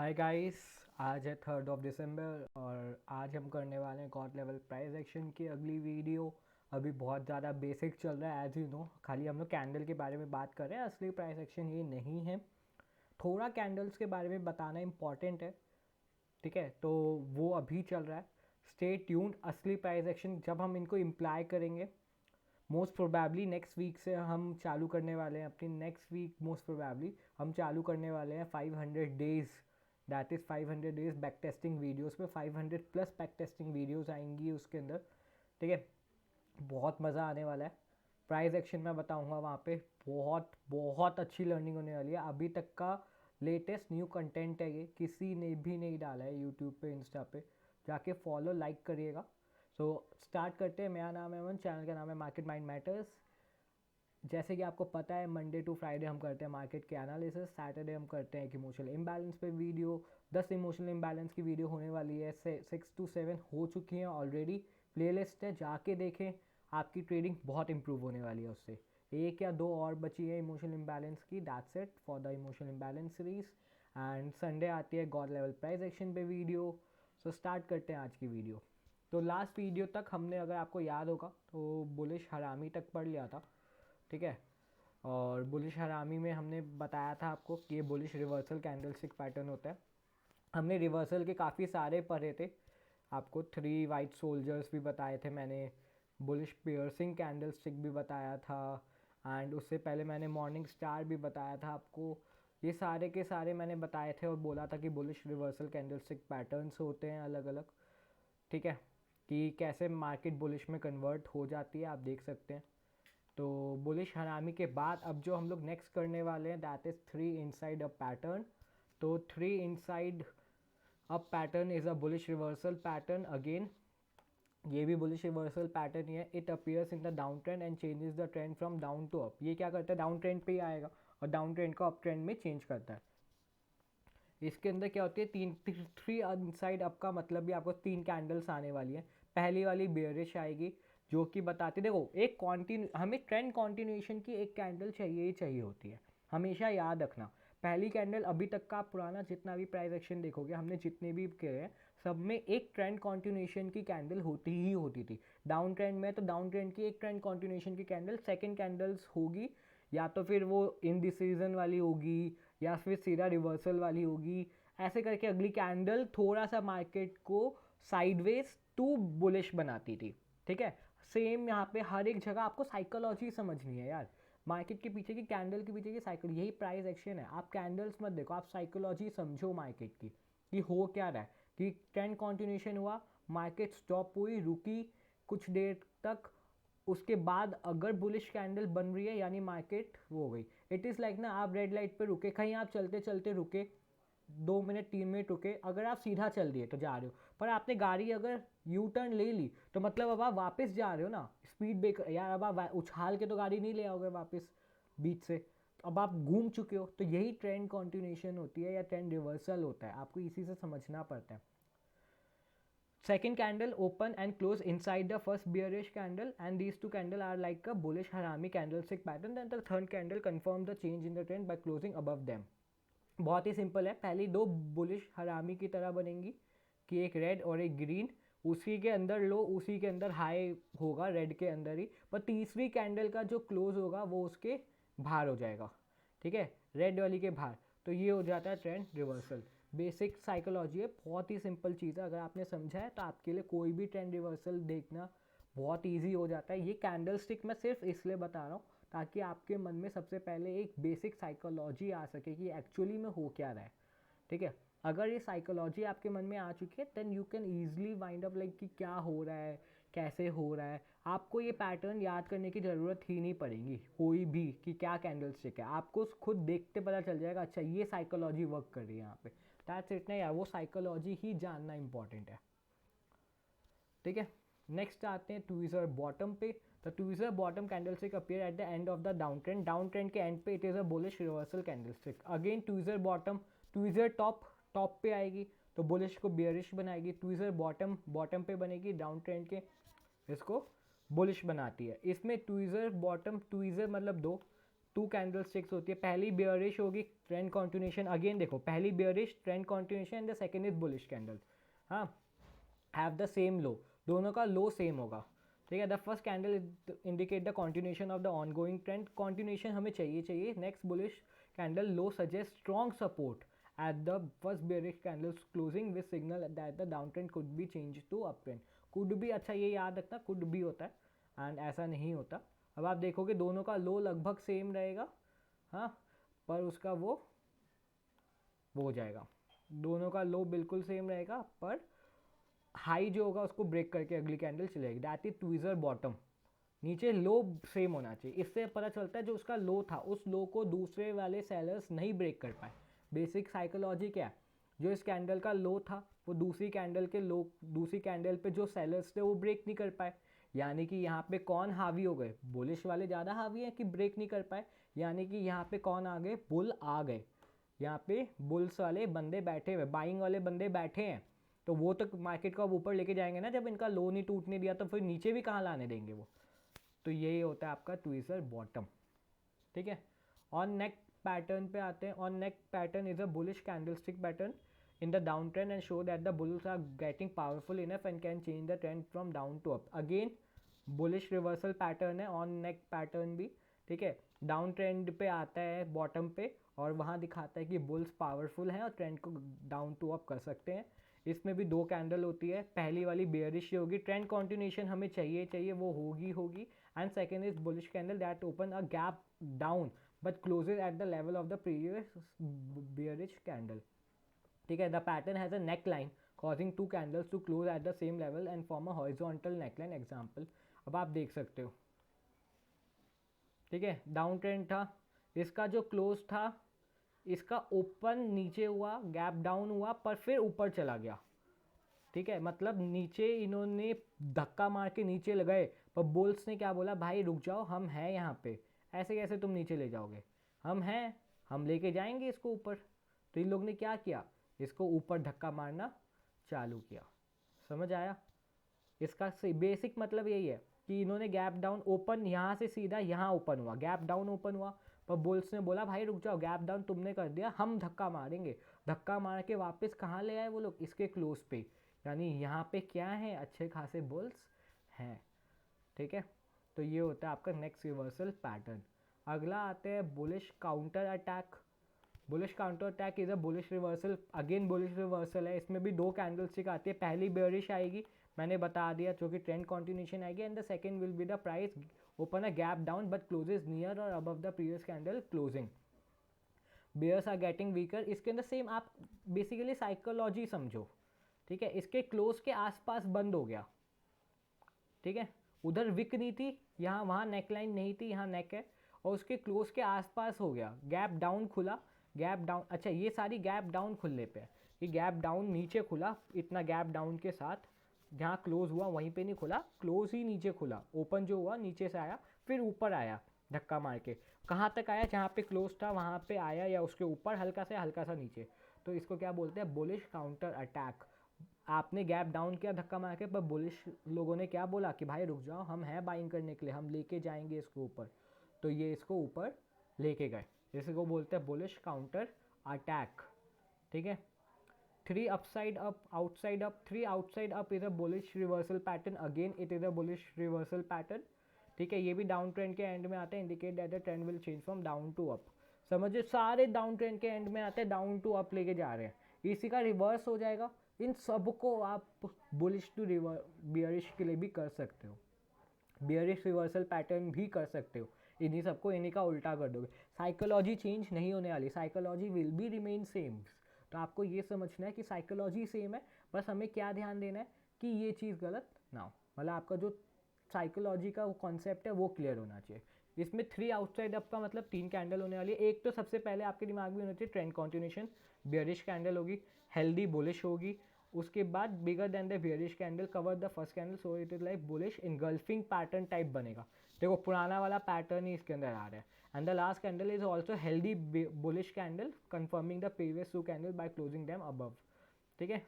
Hi guys. आज है 3 दिसंबर और आज हम करने वाले हैं गॉड लेवल प्राइस एक्शन की अगली वीडियो। अभी बहुत ज़्यादा बेसिक चल रहा है एज यू नो, खाली हम लोग कैंडल के बारे में बात कर रहे हैं। असली प्राइस एक्शन ये नहीं है। थोड़ा कैंडल्स के बारे में बताना इम्पॉर्टेंट है, ठीक है? तो वो अभी चल रहा है। Stay tuned. असली प्राइस एक्शन जब हम इनको इम्प्लाई करेंगे, मोस्ट प्रोबेबली नेक्स्ट वीक से हम चालू करने वाले हैं अपनी नेक्स्ट वीक। मोस्ट प्रोबेबली हम चालू करने वाले हैं 500 days, that is 500 days back testing videos पे। 500+ बैक टेस्टिंग वीडियोज़ आएंगी उसके अंदर, ठीक है? बहुत मज़ा आने वाला है। प्राइस एक्शन में बताऊंगा वहाँ पे, बहुत बहुत अच्छी लर्निंग होने वाली है। अभी तक का लेटेस्ट न्यू कंटेंट है ये, किसी ने भी नहीं डाला है यूट्यूब पे, इंस्टा पे। जाके फॉलो लाइक करिएगा। सो स्टार्ट करते हैं। मेरा नाम है अमन, चैनल का नाम है मार्केट माइंड मैटर्स। जैसे कि आपको पता है, मंडे टू फ्राइडे हम करते हैं मार्केट के एनालिसिस। सैटरडे हम करते हैं एक इमोशनल इम्बैलेंस पे वीडियो। 10 इमोशनल इम्बैलेंस की वीडियो होने वाली है। 6 to 7 हो चुकी हैं ऑलरेडी। प्लेलिस्ट है, जाके देखें। आपकी ट्रेडिंग बहुत इंप्रूव होने वाली है उससे। एक या दो और बची है इमोशनल इम्बैलेंस की। That's it for the emotional imbalance series. And Sunday आती है गॉड लेवल प्राइस एक्शन पे वीडियो। सो स्टार्ट करते हैं आज की वीडियो। तो लास्ट वीडियो तक हमने, अगर आपको याद होगा, तो बुलिश हरामी तक पढ़ लिया था, ठीक है? और बुलिश हरामी में हमने बताया था आपको कि ये बुलिश रिवर्सल कैंडलस्टिक पैटर्न होता है। हमने रिवर्सल के काफ़ी सारे पढ़े थे। आपको 3 वाइट सोल्जर्स भी बताए थे मैंने, बुलिश पियर्सिंग कैंडलस्टिक भी बताया था, एंड उससे पहले मैंने मॉर्निंग स्टार भी बताया था आपको। ये सारे के सारे मैंने बताए थे और बोला था कि बुलिश रिवर्सल कैंडलस्टिक पैटर्न्स होते हैं अलग अलग, ठीक है? कि कैसे मार्केट बुलिश में कन्वर्ट हो जाती है, आप देख सकते हैं। तो बुलिश हरामी के बाद अब जो हम लोग नेक्स्ट करने वाले हैं, that is 3 inside up pattern. तो 3 inside up pattern is a bullish reversal pattern again. ये भी बुलिश रिवर्सल पैटर्न ही है। It appears in the down trend and changes the trend from down to up. ये क्या करता है, down trend पे ही आएगा और डाउन ट्रेंड को अप ट्रेंड में चेंज करता है। इसके अंदर क्या होती है, 3 इनसाइड अप का मतलब भी आपको 3 कैंडल्स आने वाली है। पहली वाली बेयरिश आएगी, जो कि बताती, देखो, एक कॉन्टिन्यू, हमें ट्रेंड कॉन्टिन्यूएशन की एक कैंडल चाहिए ही चाहिए होती है, हमेशा याद रखना। पहली कैंडल, अभी तक का पुराना जितना भी प्राइस एक्शन देखोगे, हमने जितने भी किए हैं, सब में एक ट्रेंड कॉन्टिन्यूएशन की कैंडल होती ही होती थी। डाउन ट्रेंड में तो डाउन ट्रेंड की एक ट्रेंड कॉन्टिन्यूएशन की कैंडल, सेकेंड कैंडल्स होगी, या तो फिर वो इनडिसीजन वाली होगी या फिर सीधा रिवर्सल वाली होगी। ऐसे करके अगली कैंडल थोड़ा सा मार्केट को साइडवेज टू बुलिश बनाती थी, ठीक है? सेम यहाँ पे हर एक जगह आपको साइकोलॉजी समझनी है यार। मार्केट के पीछे की, कैंडल के पीछे की साइकिल, यही प्राइस एक्शन है। आप कैंडल्स मत देखो, आप साइकोलॉजी समझो मार्केट की, कि हो क्या रहा है। कि ट्रेंड कॉन्टिन्यूशन हुआ, मार्केट स्टॉप हुई, रुकी कुछ देर तक, उसके बाद अगर बुलिश कैंडल बन रही है, यानी मार्केट वो हो गई। इट इज़ लाइक ना, आप रेड लाइट पे रुके, कहीं आप चलते चलते रुके, 2 मिनट 3 मिनट रुके, अगर आप सीधा चल दिए तो जा रहे हो, पर आपने गाड़ी अगर यू टर्न ले ली, तो मतलब अब आप वापस जा रहे हो ना, स्पीड ब्रेकर यार, अब आप उछाल के तो गाड़ी नहीं ले आओगे वापस बीच से, अब आप घूम चुके हो। तो यही ट्रेंड कॉन्टिन्यूशन होती है या ट्रेंड रिवर्सल होता है, आपको इसी से समझना पड़ता है। Second candle open and close inside the first bearish candle, and these two candles are like a bullish harami candlestick pattern. Then the third candle confirm the change in the trend by closing above them. बहुत ही simple है। पहली दो bullish हरामी की तरह बनेंगी, कि एक रेड और एक ग्रीन, उसी के अंदर लो, उसी के अंदर हाई होगा, रेड के अंदर ही। पर तीसरी कैंडल का जो क्लोज होगा वो उसके बाहर हो जाएगा, ठीक है? रेड वाली के बाहर। तो ये हो जाता है ट्रेंड रिवर्सल। बेसिक साइकोलॉजी है, बहुत ही सिंपल चीज़ है। अगर आपने समझा है तो आपके लिए कोई भी ट्रेंड रिवर्सल देखना बहुत ईजी हो जाता है। ये कैंडल स्टिक मैं सिर्फ इसलिए बता रहा हूँ ताकि आपके मन में सबसे पहले एक बेसिक साइकोलॉजी आ सके कि एक्चुअली में हो क्या रहा है, ठीक है? अगर ये साइकोलॉजी आपके मन में आ चुकी है, then you can easily wind up like कि क्या हो रहा है, कैसे हो रहा है। आपको ये पैटर्न याद करने की ज़रूरत ही नहीं पड़ेगी कोई भी, कि क्या कैंडल स्टिक है। आपको खुद देखते पता चल जाएगा, अच्छा ये साइकोलॉजी वर्क कर रही है यहाँ पे। That's it. नहीं यार, वो साइकोलॉजी ही जानना इंपॉर्टेंट है, ठीक है? नेक्स्ट आते हैं ट्विज़र बॉटम पे। The tweezer bottom candlestick appear at the end of the down trend. Down trend के एंड पे it is a bullish reversal candlestick. Again tweezer bottom, tweezer top, top पे आएगी तो बुलिश को bearish बनाएगी। Tweezer bottom, bottom पे बनेगी down trend के, इसको बुलिश बनाती है। इसमें ट्विज़र बॉटम, ट्विज़र मतलब दो, टू कैंडल स्टिक्स होती है, पहली बेयरिश होगी ट्रेंड कंटिन्यूएशन, अगेन देखो पहली bearish trend continuation and the second is bullish candle, हाँ हैव द सेम लो, दोनों का लो सेम होगा, ठीक है। The first candle indicate the continuation of the ongoing trend, continuation हमें चाहिए। Next bullish candle low suggest strong support at the first bearish candles closing with signal that the downtrend could be changed to uptrend, could be, अच्छा ये याद रखना could be होता है and ऐसा नहीं होता। अब आप देखोगे दोनों का लो लगभग सेम रहेगा, हाँ, पर उसका वो हो जाएगा, दोनों का लो बिल्कुल सेम रहेगा, पर हाई जो होगा उसको ब्रेक करके अगली कैंडल चलेगी, दैट इज ट्विज़र बॉटम, नीचे लो सेम होना चाहिए। इससे पता चलता है जो उसका लो था उस लो को दूसरे वाले सेलर्स नहीं ब्रेक कर पाए। बेसिक साइकोलॉजी क्या है, जो इस कैंडल का लो था वो दूसरी कैंडल के लो, दूसरी कैंडल पे जो सेलर्स थे वो ब्रेक नहीं कर पाए, यानी कि यहाँ पे कौन हावी हो गए, बुलिश वाले ज़्यादा हावी हैं कि ब्रेक नहीं कर पाए, यानी कि यहाँ पे कौन आ गए, बुल आ गए, यहाँ पे बुल्स वाले बंदे बैठे हुए, बाइंग वाले बंदे बैठे हैं, तो वो तो मार्केट को अब ऊपर लेके जाएंगे ना, जब इनका लो नहीं टूटने दिया तो फिर नीचे भी कहाँ लाने देंगे वो। तो यही होता है आपका ट्विज़र बॉटम, ठीक है। ऑन नेक पैटर्न पे आते हैं। On neck pattern is a bullish candlestick pattern in the down trend and show that the bulls are getting powerful enough and can change the trend from down to up. Again bullish reversal pattern है on neck pattern भी, ठीक है। Down trend पे आता है bottom पे और वहाँ दिखाता है कि बुल्स पावरफुल हैं और ट्रेंड को डाउन टू अप कर सकते हैं। इसमें भी दो कैंडल होती है, पहली वाली बेयरिश होगी, ट्रेंड कंटिन्यूएशन हमें चाहिए वो होगी, and second is bullish candle that open a gap down but closes at the level of the previous bearish candle, ठीक है। The pattern has a neckline causing two candles to close at the same level and form a horizontal neckline example। अब आप देख सकते हो, ठीक है, down trend था, इसका जो क्लोज था इसका ओपन नीचे हुआ, गैप डाउन हुआ, पर फिर ऊपर चला गया, ठीक है। मतलब नीचे इन्होंने धक्का मार के नीचे लगाए, पर बुल्स ने क्या बोला, भाई रुक जाओ हम हैं यहाँ पे, ऐसे कैसे तुम नीचे ले जाओगे, हम हैं, हम लेके जाएंगे इसको ऊपर। तो इन लोग ने क्या किया, इसको ऊपर धक्का मारना चालू किया, समझ आया। इसका बेसिक मतलब यही है कि इन्होंने गैप डाउन ओपन, यहाँ से सीधा यहाँ ओपन हुआ, गैप डाउन ओपन हुआ, पर बुल्स ने बोला भाई रुक जाओ, गैप डाउन तुमने कर दिया, हम धक्का मारेंगे, धक्का मार के वापस कहाँ ले आए वो लोग, इसके क्लोज पे, यानी यहाँ पे क्या है, अच्छे खासे बुल्स हैं, ठीक है। तो ये होता है आपका नेक्स्ट रिवर्सल पैटर्न। अगला आते हैं bullish counter attack. Bullish counter attack is a bullish reversal, again bullish reversal है, इसमें भी दो कैंडलस्टिक आती है, पहली बेयरिश आएगी मैंने बता दिया जो कि ट्रेंड कंटिन्यूएशन आएगी, and the second will be the price open a gap down but closes near और above the previous candle closing, bears are getting weaker. इसके अंदर सेम आप बेसिकली साइकोलॉजी समझो, ठीक है। इसके क्लोज के आसपास बंद हो गया, ठीक है, उधर विक नहीं थी, यहाँ वहाँ नेकलाइन नहीं थी, यहाँ नेक है, और उसके क्लोज के आसपास हो गया, गैप डाउन खुला, गैप डाउन, अच्छा ये सारी गैप डाउन खुलने पे है, ये गैप डाउन नीचे खुला, इतना गैप डाउन के साथ जहाँ क्लोज हुआ वहीं पे नहीं खुला, क्लोज ही नीचे खुला, ओपन जो हुआ नीचे से आया फिर ऊपर आया धक्का मार के, कहाँ तक आया, जहाँ पे क्लोज था वहाँ पे आया या उसके ऊपर हल्का सा नीचे। तो इसको क्या बोलते हैं, बुलिश काउंटर अटैक। आपने गैप डाउन किया धक्का मार के, पर बुलिश लोगों ने क्या बोला कि भाई रुक जाओ हम हैं बाइंग करने के लिए, हम लेके जाएंगे इसको ऊपर, तो ये इसको ऊपर लेके गए, इसको बोलते हैं बुलिश काउंटर अटैक, ठीक है। Three upside up outside up, three outside up is a bullish reversal pattern, again it is a bullish reversal pattern, ठीक है। ये भी डाउन ट्रेंड के एंड में आते हैं, indicate that the trend will change from down to up, समझिए सारे डाउन ट्रेंड के एंड में आते हैं डाउन टू अप लेके जा रहे हैं, इसी का रिवर्स हो जाएगा, इन सबको आप बुलिश टू बियरिश के लिए भी कर सकते हो, बियरिश रिवर्सल पैटर्न भी कर सकते हो, इन्हीं सबको इन्हीं का उल्टा कर दोगे, साइकोलॉजी चेंज नहीं होने वाली, psychology will be remain same. तो आपको ये समझना है कि साइकोलॉजी सेम है, बस हमें क्या ध्यान देना है कि ये चीज़ गलत ना हो, मतलब आपका जो साइकोलॉजी का वो कॉन्सेप्ट है वो क्लियर होना चाहिए। इसमें थ्री आउटसाइड अप का मतलब तीन कैंडल होने वाली है, एक तो सबसे पहले आपके दिमाग में होना चाहिए ट्रेंड कंटिन्यूएशन, बियरिश कैंडल होगी, हेल्दी बुलिश होगी, उसके बाद bigger than the bearish candle cover the first candle, so it is like bullish engulfing pattern type बनेगा, देखो पुराना वाला पैटर्न ही इसके अंदर आ रहा है, and the last candle is also healthy bullish candle confirming the previous two candle by closing them above, ठीक है।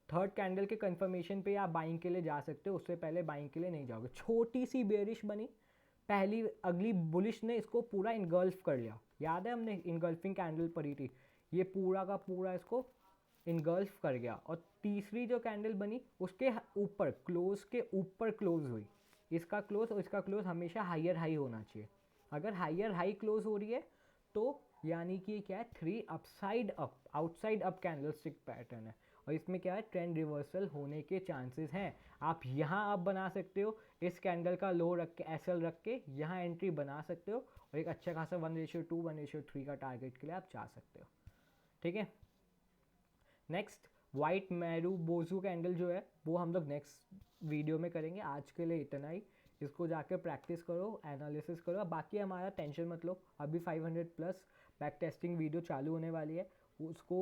थर्ड कैंडल के कंफर्मेशन पे आप बाइंग के लिए जा सकते हो, उससे पहले बाइंग के लिए नहीं जाओगे, छोटी सी बेयरिश बनी पहली अगली बुलिश ने इसको पूरा इनगल्फ कर लिया, याद है हमने इनगल्फिंग कैंडल पढ़ी थी, ये पूरा का पूरा इसको इनगल्फ कर गया। और तीसरी जो कैंडल बनी उसके ऊपर क्लोज के ऊपर क्लोज हुई, इसका क्लोज और इसका क्लोज हमेशा हायर हाई होना चाहिए। अगर हायर हाई क्लोज हो रही है तो यानी कि क्या है, 3 upside up outside up candlestick pattern है, और इसमें क्या है, ट्रेंड रिवर्सल होने के चांसेस हैं। आप यहाँ आप बना सकते हो, इस कैंडल का लो रख के एसएल रख के यहाँ एंट्री बना सकते हो, और एक अच्छा खासा 1:2 1:3 का टारगेट के लिए आप जा सकते हो। ठीक है, नेक्स्ट वाइट मैरू बोजू कैंडल जो है वो हम लोग नेक्स्ट वीडियो में करेंगे। आज के लिए इतना ही, इसको जाकर प्रैक्टिस करो, एनालिसिस करो। बाकी हमारा टेंशन मत लो, अभी 500 प्लस बैक टेस्टिंग वीडियो चालू होने वाली है, उसको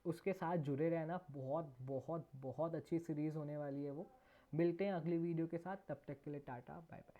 उसके साथ जुड़े रहना, बहुत बहुत बहुत अच्छी सीरीज़ होने वाली है वो। मिलते हैं अगली वीडियो के साथ, तब तक के लिए टाटा बाय बाय।